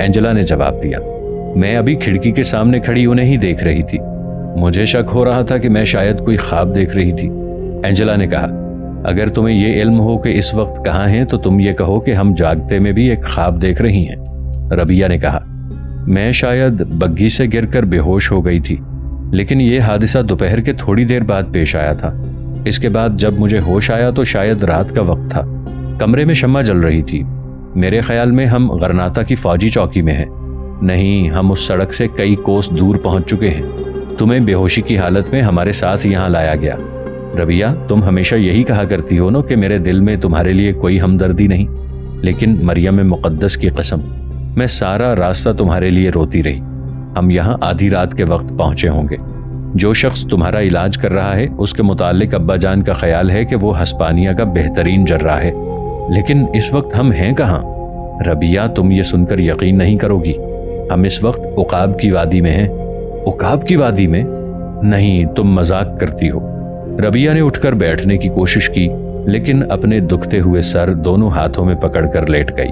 Angela نے جواب دیا۔ میں ابھی کھڑکی کے سامنے کھڑی انہیں ہی دیکھ رہی تھی۔ مجھے شک ہو رہا تھا کہ میں شاید کوئی خواب دیکھ رہی تھی۔ اینجلا نے کہا، اگر تمہیں یہ علم ہو کہ اس وقت کہاں ہیں تو تم یہ کہو کہ ہم جاگتے میں بھی ایک خواب دیکھ رہی ہیں۔ ربیہ نے کہا، میں شاید بگھی سے گر کر بے ہوش ہو گئی تھی، لیکن یہ حادثہ دوپہر کے تھوڑی دیر بعد پیش آیا تھا۔ اس کے بعد جب مجھے ہوش آیا تو شاید رات کا وقت تھا۔ کمرے میں شمع جل رہی تھی۔ میرے خیال میں ہم غرناطہ کی فوجی چوکی میں ہیں۔ نہیں، ہم اس سڑک سے کئی کوس دور پہنچ چکے ہیں۔ تمہیں بے ہوشی کی حالت میں ہمارے ساتھ یہاں لایا گیا۔ ربیہ، تم ہمیشہ یہی کہا کرتی ہو نا کہ میرے دل میں تمہارے لیے کوئی ہمدردی نہیں، لیکن مریم مقدس کی قسم، میں سارا راستہ تمہارے لیے روتی رہی۔ ہم یہاں آدھی رات کے وقت پہنچے ہوں گے۔ جو شخص تمہارا علاج کر رہا ہے اس کے متعلق ابا جان کا خیال ہے کہ وہ ہسپانیہ کا بہترین جراح ہے، لیکن اس وقت ہم ہیں کہاں؟ ربیہ، تم یہ سن کر یقین نہیں کرو گی، ہم اس وقت عقاب کی وادی میں ہیں۔ عقاب کی وادی میں؟ نہیں، تم مذاق کرتی ہو۔ ربیہ نے اٹھ کر بیٹھنے کی کوشش کی، لیکن اپنے دکھتے ہوئے سر دونوں ہاتھوں میں پکڑ کر لیٹ گئی۔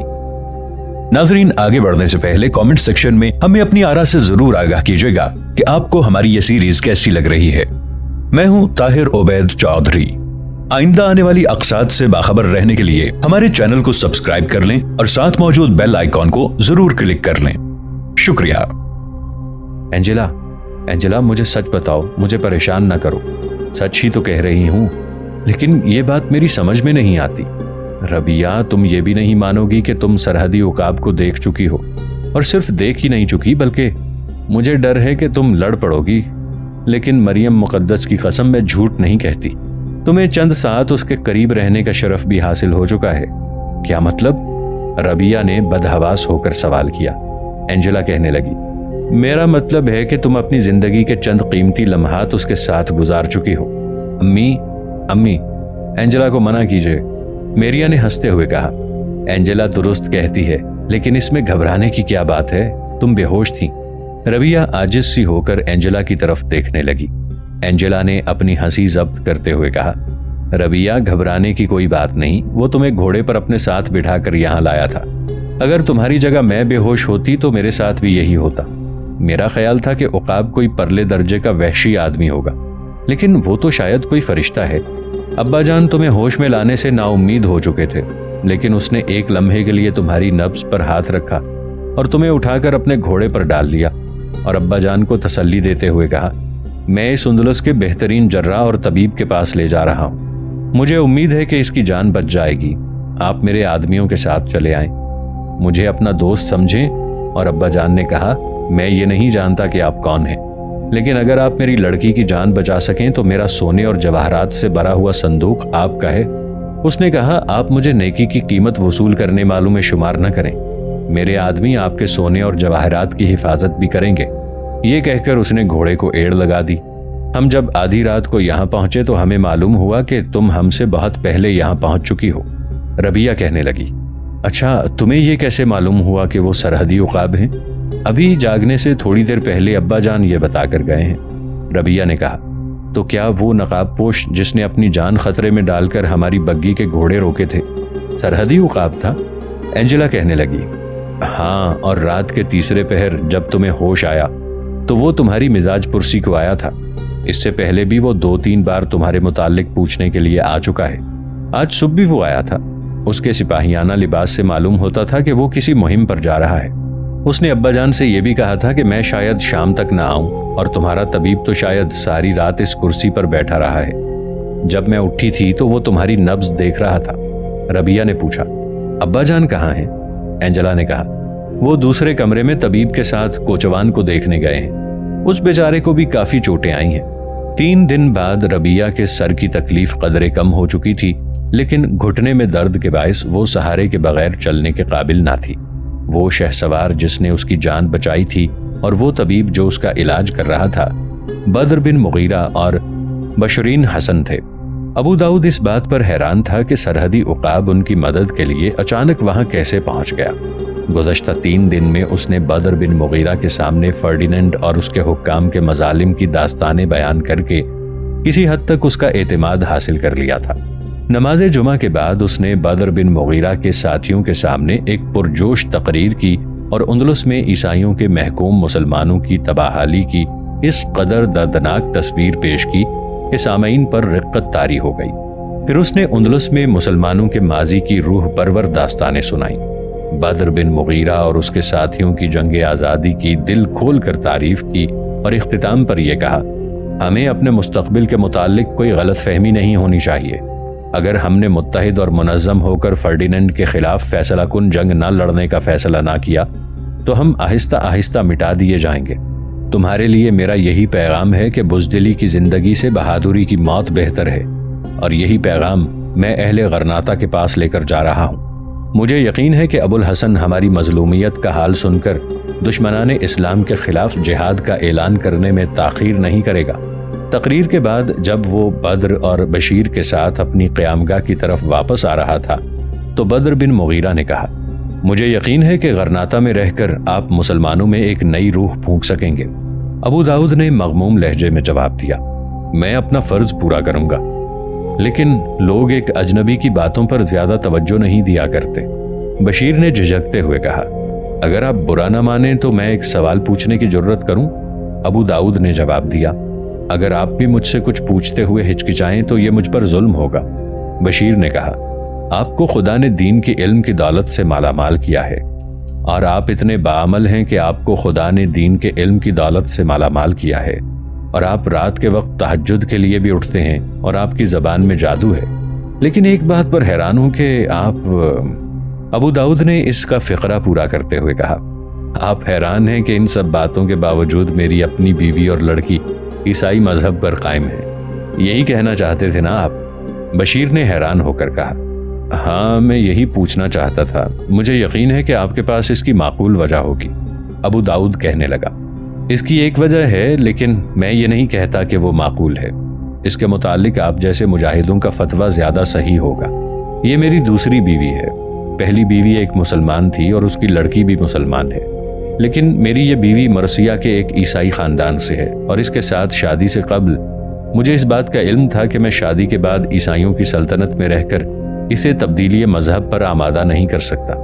ناظرین، آگے بڑھنے سے پہلے کامنٹ سیکشن میں ہمیں اپنی آراء سے ضرور آگاہ کیجیے گا کہ آپ کو ہماری یہ سیریز کیسی لگ رہی ہے۔ میں ہوں طاہر عبید چودھری۔ آئندہ آنے والی اقساط سے باخبر رہنے کے لیے ہمارے چینل کو سبسکرائب کر لیں اور ساتھ موجود بیل آئیکن کو ضرور کلک کر لیں۔ شکریہ۔ اینجلا، مجھے سچ بتاؤ، مجھے پریشان نہ کرو۔ سچ ہی تو کہہ رہی ہوں، لیکن یہ بات میری سمجھ میں نہیں آتی۔ ربیہ، تم یہ بھی نہیں مانو گی کہ تم سرحدی عقاب کو دیکھ چکی ہو، اور صرف دیکھ ہی نہیں چکی بلکہ مجھے ڈر ہے کہ تم لڑ پڑو گی۔ لیکن مریم مقدس کی قسم، میں جھوٹ نہیں کہتی۔ تمہیں چند ساعت اس کے قریب رہنے کا شرف بھی حاصل ہو چکا ہے۔ کیا مطلب؟ ربیہ نے بدحواس ہو کر سوال کیا۔ اینجلا کہنے لگی، میرا مطلب ہے کہ تم اپنی زندگی کے چند قیمتی لمحات اس کے ساتھ گزار چکی ہو۔ امی، اینجلا کو منع کیجیے، میریا نے ہنستے ہوئے کہا۔ اینجلا درست کہتی ہے، لیکن اس میں گھبرانے کی کیا بات ہے؟ تم بے ہوش تھی۔ ربیہ عاجز سی ہو کر اینجلا کی طرف دیکھنے لگی۔ اینجلا نے اپنی ہنسی ضبط کرتے ہوئے کہا، ربیہ، گھبرانے کی کوئی بات نہیں، وہ تمہیں گھوڑے پر اپنے ساتھ بٹھا کر یہاں لایا تھا۔ اگر تمہاری جگہ میں بے ہوش ہوتی تو میرے ساتھ بھی یہی ہوتا۔ میرا خیال تھا کہ عقاب کوئی پرلے درجے کا وحشی آدمی ہوگا، لیکن وہ تو شاید کوئی فرشتہ ہے۔ ابا جان تمہیں ہوش میں لانے سے نا امید ہو چکے تھے، لیکن اس نے ایک لمحے کے لیے تمہاری نبض پر ہاتھ رکھا اور تمہیں اٹھا کر اپنے گھوڑے پر ڈال لیا، اور ابا جان کو تسلی دیتے ہوئے کہا، میں اس اندلس کے بہترین جراح اور طبیب کے پاس لے جا رہا ہوں۔ مجھے امید ہے کہ اس کی جان بچ جائے گی۔ آپ میرے آدمیوں کے ساتھ چلے آئیں، مجھے اپنا دوست سمجھیں۔ اور ابا جان نے کہا، میں یہ نہیں جانتا کہ آپ کون ہیں، لیکن اگر آپ میری لڑکی کی جان بچا سکیں تو میرا سونے اور جواہرات سے بھرا ہوا صندوق آپ کا ہے۔ اس نے کہا، آپ مجھے نیکی کی قیمت وصول کرنے والوں میں شمار نہ کریں، میرے آدمی آپ کے سونے اور جواہرات کی حفاظت بھی کریں گے۔ یہ کہہ کر اس نے گھوڑے کو ایڑ لگا دی۔ ہم جب آدھی رات کو یہاں پہنچے تو ہمیں معلوم ہوا کہ تم ہم سے بہت پہلے یہاں پہنچ چکی ہو۔ ربیہ کہنے لگی، اچھا، تمہیں یہ کیسے معلوم ہوا کہ وہ سرحدی عقاب ہیں؟ ابھی جاگنے سے تھوڑی دیر پہلے ابا جان یہ بتا کر گئے ہیں۔ ربیہ نے کہا، تو کیا وہ نقاب پوش جس نے اپنی جان خطرے میں ڈال کر ہماری بگھی کے گھوڑے روکے تھے سرحدی عقاب تھا؟ اینجلا کہنے لگی، ہاں، اور رات کے تیسرے پہر جب تمہیں ہوش آیا تو وہ تمہاری مزاج پرسی کو آیا تھا۔ اس سے پہلے بھی وہ 2-3 بار تمہارے متعلق پوچھنے کے لیے آ چکا ہے۔ آج صبح بھی وہ آیا تھا۔ اس کے سپاہیانہ لباس سے معلوم ہوتا تھا کہ وہ کسی مہم پر جا رہا ہے۔ اس نے ابا جان سے یہ بھی کہا تھا کہ میں شاید شام تک نہ آؤں، اور تمہارا طبیب تو شاید ساری رات اس کرسی پر بیٹھا رہا ہے۔ جب میں اٹھی تھی تو وہ تمہاری نبض دیکھ رہا تھا۔ ربیہ نے پوچھا، ابا جان کہاں ہیں؟ اینجلا نے کہا، وہ دوسرے کمرے میں طبیب کے ساتھ کوچوان کو دیکھنے گئے ہیں۔ اس بیچارے کو بھی کافی چوٹیں آئی ہیں۔ 3 دن بعد ربیہ کے سر کی تکلیف قدرے کم ہو چکی تھی، لیکن گھٹنے میں درد کے باعث وہ سہارے کے بغیر چلنے کے قابل نہ تھی۔ وہ شہسوار جس نے اس کی جان بچائی تھی اور وہ طبیب جو اس کا علاج کر رہا تھا، بدر بن مغیرہ اور بشرین حسن تھے۔ ابو داؤد اس بات پر حیران تھا کہ سرحدی عقاب ان کی مدد کے لیے اچانک وہاں کیسے پہنچ گیا۔ گزشتہ 3 دن میں اس نے بدر بن مغیرہ کے سامنے فرڈیننڈ اور اس کے حکام کے مظالم کی داستانیں بیان کر کے کسی حد تک اس کا اعتماد حاصل کر لیا تھا۔ نماز جمعہ کے بعد اس نے بدر بن مغیرہ کے ساتھیوں کے سامنے ایک پرجوش تقریر کی اور اندلس میں عیسائیوں کے محکوم مسلمانوں کی تباہی کی اس قدر دردناک تصویر پیش کی کہ سامعین پر رقت طاری ہو گئی۔ پھر اس نے اندلس میں مسلمانوں کے ماضی کی روح پرور داستانیں سنائیں، بدر بن مغیرہ اور اس کے ساتھیوں کی جنگ آزادی کی دل کھول کر تعریف کی، اور اختتام پر یہ کہا، ہمیں اپنے مستقبل کے متعلق کوئی غلط فہمی نہیں ہونی چاہیے۔ اگر ہم نے متحد اور منظم ہو کر فرڈیننڈ کے خلاف فیصلہ کن جنگ نہ لڑنے کا فیصلہ نہ کیا تو ہم آہستہ آہستہ مٹا دیے جائیں گے۔ تمہارے لیے میرا یہی پیغام ہے کہ بزدلی کی زندگی سے بہادری کی موت بہتر ہے، اور یہی پیغام میں اہل غرناطہ کے پاس لے کر جا رہا ہوں۔ مجھے یقین ہے کہ ابو الحسن ہماری مظلومیت کا حال سن کر دشمنان اسلام کے خلاف جہاد کا اعلان کرنے میں تاخیر نہیں کرے گا۔ تقریر کے بعد جب وہ بدر اور بشیر کے ساتھ اپنی قیامگاہ کی طرف واپس آ رہا تھا تو بدر بن مغیرہ نے کہا، مجھے یقین ہے کہ غرناطہ میں رہ کر آپ مسلمانوں میں ایک نئی روح پھونک سکیں گے۔ ابو داؤد نے مغموم لہجے میں جواب دیا، میں اپنا فرض پورا کروں گا، لیکن لوگ ایک اجنبی کی باتوں پر زیادہ توجہ نہیں دیا کرتے۔ بشیر نے جھجکتے ہوئے کہا، اگر آپ برا نہ مانیں تو میں ایک سوال پوچھنے کی جرت کروں؟ ابو داؤد نے جواب دیا، اگر آپ بھی مجھ سے کچھ پوچھتے ہوئے ہچکچائیں تو یہ مجھ پر ظلم ہوگا۔ بشیر نے کہا، آپ کو خدا نے دین کے علم کی دولت سے مالا مال کیا ہے، اور آپ اتنے باعمل ہیں کہ آپ کو خدا نے دین کے علم کی دولت سے مالا مال کیا ہے، اور آپ رات کے وقت تہجد کے لیے بھی اٹھتے ہیں، اور آپ کی زبان میں جادو ہے۔ لیکن ایک بات پر حیران ہوں کہ ابو داؤد نے اس کا فقرہ پورا کرتے ہوئے کہا، آپ حیران ہیں کہ ان سب باتوں کے باوجود میری اپنی بیوی اور لڑکی عیسائی مذہب پر قائم ہے، یہی کہنا چاہتے تھے نا آپ؟ بشیر نے حیران ہو کر کہا، ہاں میں یہی پوچھنا چاہتا تھا، مجھے یقین ہے کہ آپ کے پاس اس کی معقول وجہ ہوگی۔ ابو داؤد کہنے لگا، اس کی ایک وجہ ہے، لیکن میں یہ نہیں کہتا کہ وہ معقول ہے۔ اس کے متعلق آپ جیسے مجاہدوں کا فتویٰ زیادہ صحیح ہوگا۔ یہ میری دوسری بیوی ہے، پہلی بیوی ایک مسلمان تھی اور اس کی لڑکی بھی مسلمان ہے، لیکن میری یہ بیوی مرثیہ کے ایک عیسائی خاندان سے ہے، اور اس کے ساتھ شادی سے قبل مجھے اس بات کا علم تھا کہ میں شادی کے بعد عیسائیوں کی سلطنت میں رہ کر اسے تبدیلی مذہب پر آمادہ نہیں کر سکتا۔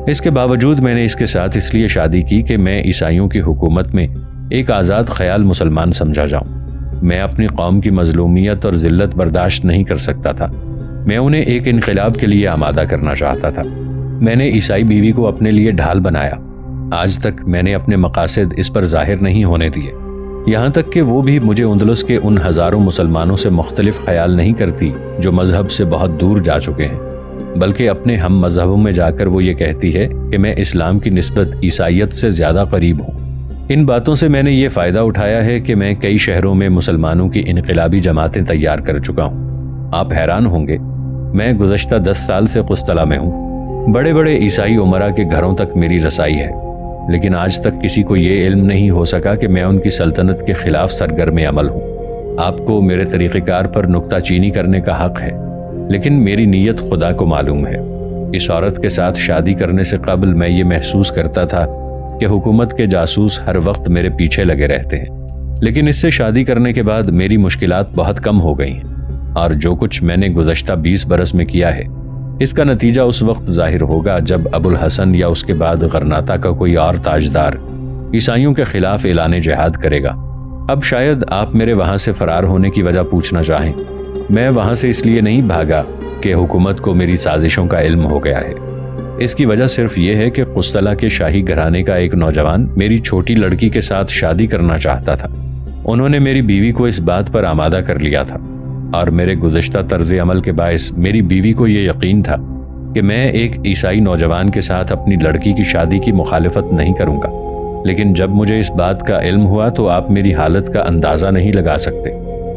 اس کے باوجود میں نے اس کے ساتھ اس لیے شادی کی کہ میں عیسائیوں کی حکومت میں ایک آزاد خیال مسلمان سمجھا جاؤں۔ میں اپنی قوم کی مظلومیت اور ذلت برداشت نہیں کر سکتا تھا، میں انہیں ایک انقلاب کے لیے آمادہ کرنا چاہتا تھا۔ میں نے عیسائی بیوی کو اپنے لیے ڈھال بنایا، آج تک میں نے اپنے مقاصد اس پر ظاہر نہیں ہونے دیے، یہاں تک کہ وہ بھی مجھے اندلس کے ان ہزاروں مسلمانوں سے مختلف خیال نہیں کرتی جو مذہب سے بہت دور جا چکے ہیں، بلکہ اپنے ہم مذہبوں میں جا کر وہ یہ کہتی ہے کہ میں اسلام کی نسبت عیسائیت سے زیادہ قریب ہوں۔ ان باتوں سے میں نے یہ فائدہ اٹھایا ہے کہ میں کئی شہروں میں مسلمانوں کی انقلابی جماعتیں تیار کر چکا ہوں۔ آپ حیران ہوں گے، میں گزشتہ 10 سال سے قسطلہ میں ہوں، بڑے بڑے عیسائی امراء کے گھروں تک میری رسائی ہے، لیکن آج تک کسی کو یہ علم نہیں ہو سکا کہ میں ان کی سلطنت کے خلاف سرگرم عمل ہوں۔ آپ کو میرے طریقہ کار پر نکتہ چینی کرنے کا حق ہے، لیکن میری نیت خدا کو معلوم ہے۔ اس عورت کے ساتھ شادی کرنے سے قبل میں یہ محسوس کرتا تھا کہ حکومت کے جاسوس ہر وقت میرے پیچھے لگے رہتے ہیں، لیکن اس سے شادی کرنے کے بعد میری مشکلات بہت کم ہو گئی ہیں، اور جو کچھ میں نے گزشتہ 20 برس میں کیا ہے اس کا نتیجہ اس وقت ظاہر ہوگا جب ابو الحسن یا اس کے بعد غرناطہ کا کوئی اور تاجدار عیسائیوں کے خلاف اعلان جہاد کرے گا۔ اب شاید آپ میرے وہاں سے فرار ہونے کی وجہ پوچھنا چاہیں۔ میں وہاں سے اس لیے نہیں بھاگا کہ حکومت کو میری سازشوں کا علم ہو گیا ہے، اس کی وجہ صرف یہ ہے کہ قسطلہ کے شاہی گھرانے کا ایک نوجوان میری چھوٹی لڑکی کے ساتھ شادی کرنا چاہتا تھا۔ انہوں نے میری بیوی کو اس بات پر آمادہ کر لیا تھا، اور میرے گزشتہ طرز عمل کے باعث میری بیوی کو یہ یقین تھا کہ میں ایک عیسائی نوجوان کے ساتھ اپنی لڑکی کی شادی کی مخالفت نہیں کروں گا۔ لیکن جب مجھے اس بات کا علم ہوا تو آپ میری حالت کا اندازہ نہیں لگا سکتے۔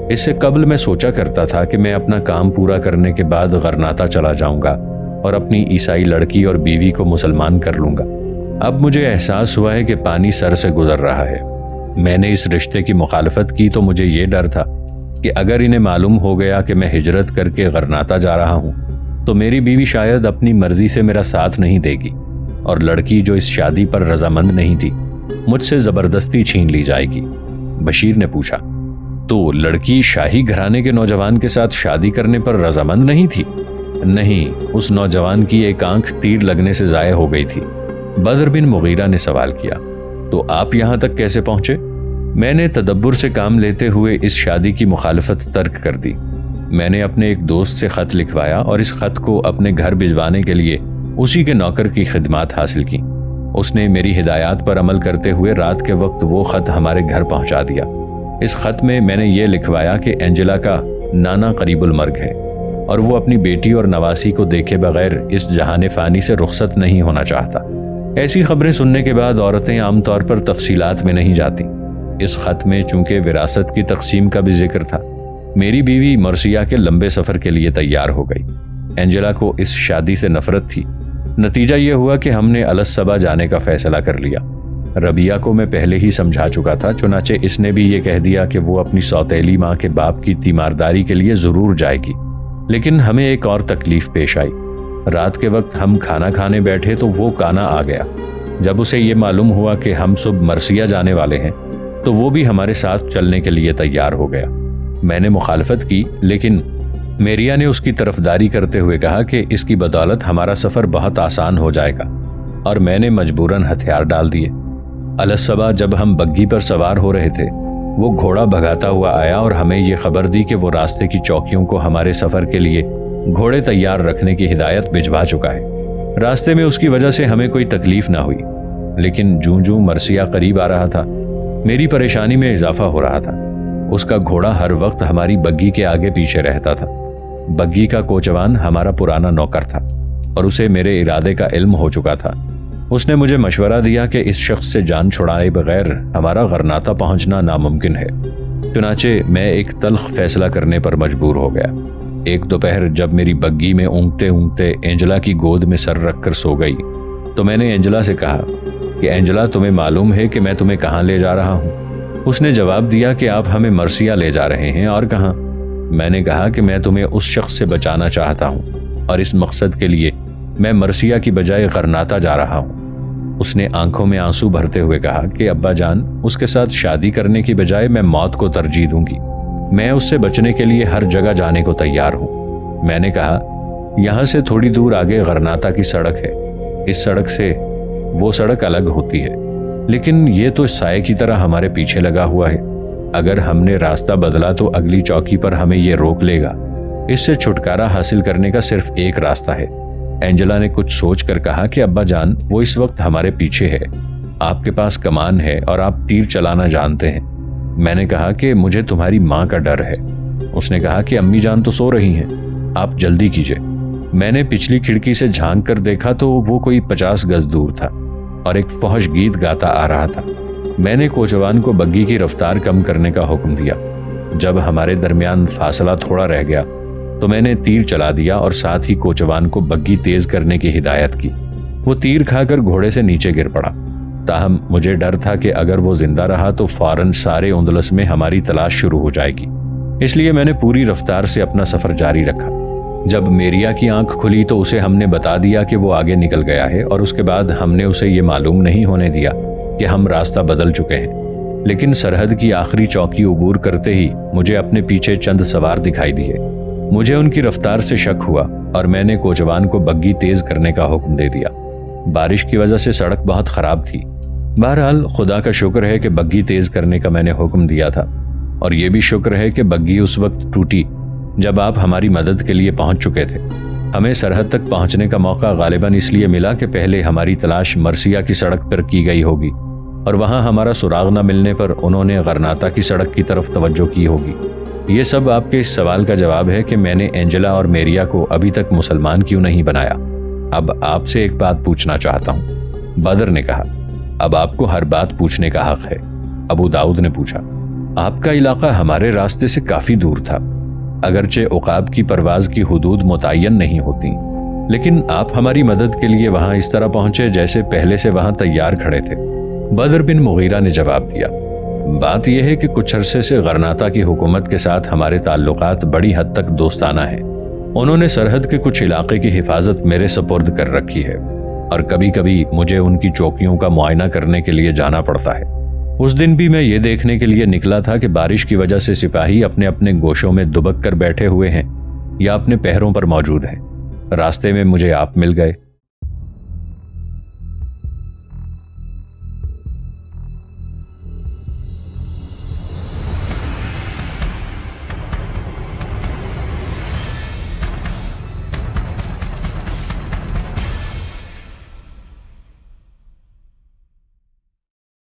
اس سے قبل میں سوچا کرتا تھا کہ میں اپنا کام پورا کرنے کے بعد غرناطہ چلا جاؤں گا اور اپنی عیسائی لڑکی اور بیوی کو مسلمان کر لوں گا۔ اب مجھے احساس ہوا ہے کہ پانی سر سے گزر رہا ہے۔ میں نے اس رشتے کی مخالفت کی تو مجھے یہ ڈر تھا کہ اگر انہیں معلوم ہو گیا کہ میں ہجرت کر کے غرناطہ جا رہا ہوں تو میری بیوی شاید اپنی مرضی سے میرا ساتھ نہیں دے گی، اور لڑکی جو اس شادی پر رضامند نہیں تھی مجھ سے زبردستی چھین لی جائے گی۔ بشیر نے پوچھا، تو لڑکی شاہی گھرانے کے نوجوان کے ساتھ شادی کرنے پر رضامند نہیں تھی؟ نہیں، اس نوجوان کی ایک آنکھ تیر لگنے سے ضائع ہو گئی تھی۔ بدر بن مغیرہ نے سوال کیا، تو آپ یہاں تک کیسے پہنچے؟ میں نے تدبر سے کام لیتے ہوئے اس شادی کی مخالفت ترک کر دی۔ میں نے اپنے ایک دوست سے خط لکھوایا اور اس خط کو اپنے گھر بھجوانے کے لیے اسی کے نوکر کی خدمات حاصل کی۔ اس نے میری ہدایات پر عمل کرتے ہوئے رات کے وقت وہ خط ہمارے گھر پہنچا دیا۔ اس خط میں نے یہ لکھوایا کہ اینجلا کا نانا قریب المرگ ہے اور وہ اپنی بیٹی اور نواسی کو دیکھے بغیر اس جہان فانی سے رخصت نہیں ہونا چاہتا۔ ایسی خبریں سننے کے بعد عورتیں عام طور پر تفصیلات میں نہیں جاتی۔ اس خط میں چونکہ وراثت کی تقسیم کا بھی ذکر تھا، میری بیوی مرثیہ کے لمبے سفر کے لیے تیار ہو گئی۔ اینجلا کو اس شادی سے نفرت تھی۔ نتیجہ یہ ہوا کہ ہم نے الصبا جانے کا فیصلہ کر لیا۔ ربیہ کو میں پہلے ہی سمجھا چکا تھا، چنانچہ اس نے بھی یہ کہہ دیا کہ وہ اپنی سوتیلی ماں کے باپ کی تیمارداری کے لیے ضرور جائے گی۔ لیکن ہمیں ایک اور تکلیف پیش آئی۔ رات کے وقت ہم کھانا کھانے بیٹھے تو وہ کانا آ گیا۔ جب اسے یہ معلوم ہوا کہ ہم صبح مرثیہ جانے والے ہیں تو وہ بھی ہمارے ساتھ چلنے کے لیے تیار ہو گیا۔ میں نے مخالفت کی، لیکن میریا نے اس کی طرفداری کرتے ہوئے کہا کہ اس کی بدولت ہمارا سفر بہت آسان ہو جائے گا، اور میں نے مجبوراً ہتھیار ڈال دیے۔ الصبا جب ہم بگھی پر سوار ہو رہے تھے، وہ گھوڑا بھگاتا ہوا آیا اور ہمیں یہ خبر دی کہ وہ راستے کی چوکیوں کو ہمارے سفر کے لیے گھوڑے تیار رکھنے کی ہدایت بھجوا چکا ہے۔ راستے میں اس کی وجہ سے ہمیں کوئی تکلیف نہ ہوئی، لیکن جوں مرثیہ قریب آ رہا تھا میری پریشانی میں اضافہ ہو رہا تھا۔ اس کا گھوڑا ہر وقت ہماری بگھی کے آگے پیچھے رہتا تھا۔ بگھی کا کوچوان ہمارا پرانا نوکر تھا اور اسے میرے ارادے کا علم ہو چکا تھا۔ اس نے مجھے مشورہ دیا کہ اس شخص سے جان چھڑائے بغیر ہمارا غرناطہ پہنچنا ناممکن ہے۔ چنانچہ میں ایک تلخ فیصلہ کرنے پر مجبور ہو گیا۔ ایک دوپہر جب میری بگھی میں اونگتے اونگتے اینجلا کی گود میں سر رکھ کر سو گئی تو میں نے اینجلا سے کہا کہ اینجلا، تمہیں معلوم ہے کہ میں تمہیں کہاں لے جا رہا ہوں؟ اس نے جواب دیا کہ آپ ہمیں مرثیہ لے جا رہے ہیں، اور کہاں؟ میں نے کہا کہ میں تمہیں اس شخص سے بچانا چاہتا ہوں اور اس مقصد کے لیے میں مرثیہ کی بجائے غرناطہ جا رہا ہوں۔ اس نے آنکھوں میں آنسو بھرتے ہوئے کہا کہ ابا جان، اس کے ساتھ شادی کرنے کی بجائے میں موت کو ترجیح دوں گی۔ میں اس سے بچنے کے لیے ہر جگہ جانے کو تیار ہوں۔ میں نے کہا، یہاں سے تھوڑی دور آگے غرناطہ کی سڑک ہے، اس سڑک سے وہ سڑک الگ ہوتی ہے، لیکن یہ تو سائے کی طرح ہمارے پیچھے لگا ہوا ہے۔ اگر ہم نے راستہ بدلا تو اگلی چوکی پر ہمیں یہ روک لے گا۔ اس سے چھٹکارا حاصل کرنے کا صرف ایک راستہ ہے۔ اینجلا نے کچھ سوچ کر کہا کہ ابا جان، وہ اس وقت ہمارے پیچھے ہے، آپ کے پاس کمان ہے اور آپ تیر چلانا جانتے ہیں۔ میں نے کہا کہ مجھے تمہاری ماں کا ڈر ہے۔ اس نے کہا کہ امی جان تو سو رہی ہیں، آپ جلدی کیجئے۔ میں نے پچھلی کھڑکی سے جھانک کر دیکھا تو وہ کوئی 50 گز دور تھا اور ایک فحش گیت گاتا آ رہا تھا۔ میں نے کوچوان کو بگھی کی رفتار کم کرنے کا حکم دیا۔ جب ہمارے درمیان فاصلہ تھوڑا رہ گیا تو میں نے تیر چلا دیا اور ساتھ ہی کوچوان کو بگھی تیز کرنے کی ہدایت کی۔ وہ تیر کھا کر گھوڑے سے نیچے گر پڑا، تاہم مجھے ڈر تھا کہ اگر وہ زندہ رہا تو فوراً سارے اندلس میں ہماری تلاش شروع ہو جائے گی، اس لیے میں نے پوری رفتار سے اپنا سفر جاری رکھا۔ جب میریا کی آنکھ کھلی تو اسے ہم نے بتا دیا کہ وہ آگے نکل گیا ہے، اور اس کے بعد ہم نے اسے یہ معلوم نہیں ہونے دیا کہ ہم راستہ بدل چکے ہیں۔ لیکن سرحد کی آخری چوکی عبور کرتے ہی مجھے اپنے پیچھے چند سوار دکھائی دیے۔ مجھے ان کی رفتار سے شک ہوا اور میں نے کوچوان کو بگھی تیز کرنے کا حکم دے دیا۔ بارش کی وجہ سے سڑک بہت خراب تھی۔ بہرحال خدا کا شکر ہے کہ بگھی تیز کرنے کا میں نے حکم دیا تھا، اور یہ بھی شکر ہے کہ بگھی اس وقت ٹوٹی جب آپ ہماری مدد کے لیے پہنچ چکے تھے۔ ہمیں سرحد تک پہنچنے کا موقع غالباً اس لیے ملا کہ پہلے ہماری تلاش مرثیہ کی سڑک پر کی گئی ہوگی، اور وہاں ہمارا سراغ نہ ملنے پر انہوں نے غرناطہ کی سڑک کی طرف توجہ کی ہوگی۔ یہ سب آپ کے اس سوال کا جواب ہے کہ میں نے اینجلا اور میریا کو ابھی تک مسلمان کیوں نہیں بنایا۔ اب آپ سے ایک بات پوچھنا چاہتا ہوں۔ بدر نے کہا، اب آپ کو ہر بات پوچھنے کا حق ہے۔ ابو داؤد نے پوچھا، آپ کا علاقہ ہمارے راستے سے کافی دور تھا، اگرچہ عقاب کی پرواز کی حدود متعین نہیں ہوتی، لیکن آپ ہماری مدد کے لیے وہاں اس طرح پہنچے جیسے پہلے سے وہاں تیار کھڑے تھے۔ بدر بن مغیرہ نے جواب دیا، بات یہ ہے کہ کچھ عرصے سے غرناطہ کی حکومت کے ساتھ ہمارے تعلقات بڑی حد تک دوستانہ ہیں۔ انہوں نے سرحد کے کچھ علاقے کی حفاظت میرے سپرد کر رکھی ہے، اور کبھی کبھی مجھے ان کی چوکیوں کا معائنہ کرنے کے لیے جانا پڑتا ہے۔ اس دن بھی میں یہ دیکھنے کے لیے نکلا تھا کہ بارش کی وجہ سے سپاہی اپنے اپنے گوشوں میں دبک کر بیٹھے ہوئے ہیں یا اپنے پہروں پر موجود ہیں۔ راستے میں مجھے آپ مل گئے۔